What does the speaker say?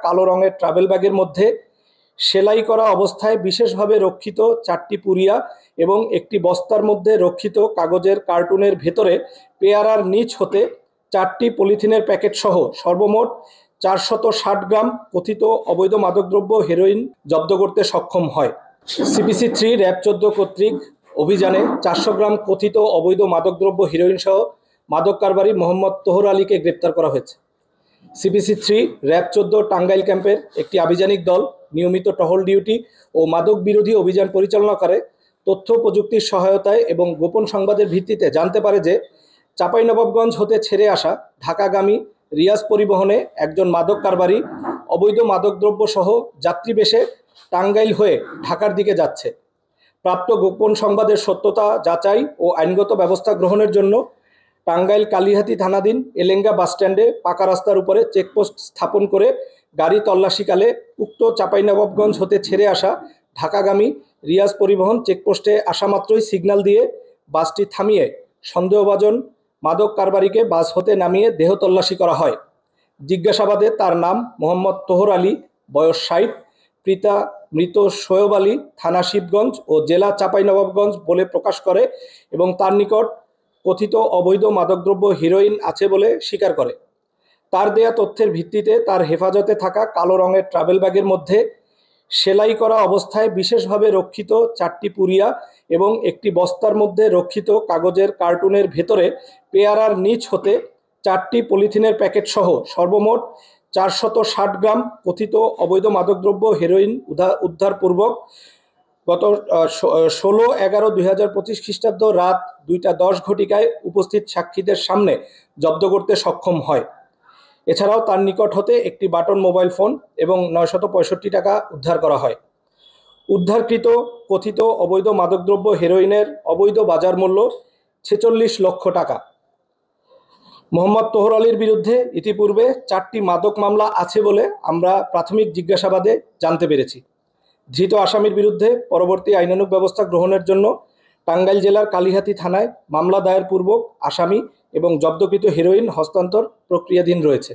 কালো রঙের ট্রাভেল ব্যাগের মধ্যে সেলাই করা অবস্থায় বিশেষভাবে রক্ষিত 4টি পুরিয়া এবং একটি বস্তার মধ্যে রক্ষিত কাগজের কার্টুনের ভেতরে পেয়ারার নিচ হতে 4টি পলিথিনের প্যাকেট সহ সর্বমোট 460 গ্রাম কথিত অবৈধ মাদকদ্রব্য হেরোইন জব্দ করতে সক্ষম হয়। সিপিসি 3 র্যাব 14 কর্তৃক অভিযানে 400 গ্রাম কথিত অবৈধ মাদকদ্রব্য হেরোইন সহ মাদক কারবারি মোহাম্মদ তোহর আলীকে গ্রেপ্তার করা হয়েছে। সিপিসি 3 র্যাব 14 টাঙ্গাইল ক্যাম্পের একটি আভিযানিক দল নিয়মিত টহল ডিউটি ও মাদক বিরোধী অভিযান পরিচালনা করে তথ্য প্রযুক্তির সহায়তায় এবং গোপন সংবাদের ভিত্তিতে জানতে পারে যে চাঁপাইনবাবগঞ্জ হতে ছেড়ে আসা ঢাকাগামী রিয়াজ পরিবহনে একজন মাদক কারবারি অবৈধ মাদকদ্রব্য সহ যাত্রী বেশে টাঙ্গাইল হয়ে ঢাকার দিকে যাচ্ছে। প্রাপ্ত গোপন সংবাদের সত্যতা যাচাই ও আইনগত ব্যবস্থা গ্রহণের জন্য টাঙ্গাইল কালিহাতী থানাধীন এলেঙ্গা বাসস্ট্যান্ডে পাকা রাস্তার উপরে চেকপোস্ট স্থাপন করে গাড়ি তল্লাশিকালে উক্ত চাঁপাইনবাবগঞ্জ হতে ছেড়ে আসা ঢাকাগামী রিয়াজ পরিবহন চেকপোস্টে আসা মাত্রই সিগন্যাল দিয়ে বাসটি থামিয়ে সন্দেহভাজন মাদক কারবারিকে বাস হতে নামিয়ে দেহ তল্লাশি করা হয়। জিজ্ঞাসাবাদে তার নাম মোহাম্মদ তোহর আলী, বয়স 60, পিতা মৃত শোয়েব আলী, থানা শিবগঞ্জ ও জেলা চাঁপাইনবাবগঞ্জ বলে প্রকাশ করে এবং তার নিকট কথিত অবৈধ মাদকদ্রব্য হিরোইন আছে বলে স্বীকার করে। তার দেয়া তথ্যের ভিত্তিতে তার হেফাজতে থাকা কালো রঙের ট্রাভেল ব্যাগের মধ্যে সেলাই করা অবস্থায় বিশেষভাবে রক্ষিত 4টি পুরিয়া এবং একটি বস্তার মধ্যে রক্ষিত কাগজের কার্টুনের ভেতরে পেয়ারার নিচ হতে 4টি পলিথিনের প্যাকেট সহ সর্বমোট 460 গ্রাম কথিত অবৈধ মাদকদ্রব্য হেরোইন উদ্ধারপূর্বক গত 16/11/2025 খ্রিস্টাব্দ রাত 2:10 ঘটিকায় উপস্থিত সাক্ষীদের সামনে জব্দ করতে সক্ষম হয়। এছাড়াও তার নিকট হতে একটি বাটন মোবাইল ফোন এবং 965 টাকা উদ্ধার করা হয়। উদ্ধারকৃত কথিত অবৈধ মাদকদ্রব্য হেরোইনের অবৈধ বাজার মূল্য 46 লক্ষ টাকা। মোহাম্মদ তোহর আলীর বিরুদ্ধে ইতিপূর্বে 4টি মাদক মামলা আছে বলে আমরা প্রাথমিক জিজ্ঞাসাবাদে জানতে পেরেছি। ধৃত আসামির বিরুদ্ধে পরবর্তী আইনানুগ ব্যবস্থা গ্রহণের জন্য টাঙ্গাইল জেলার কালিহাতী থানায় মামলা দায়ের পূর্বক আসামি এবং জব্দকৃত হেরোইন হস্তান্তর প্রক্রিয়াধীন রয়েছে।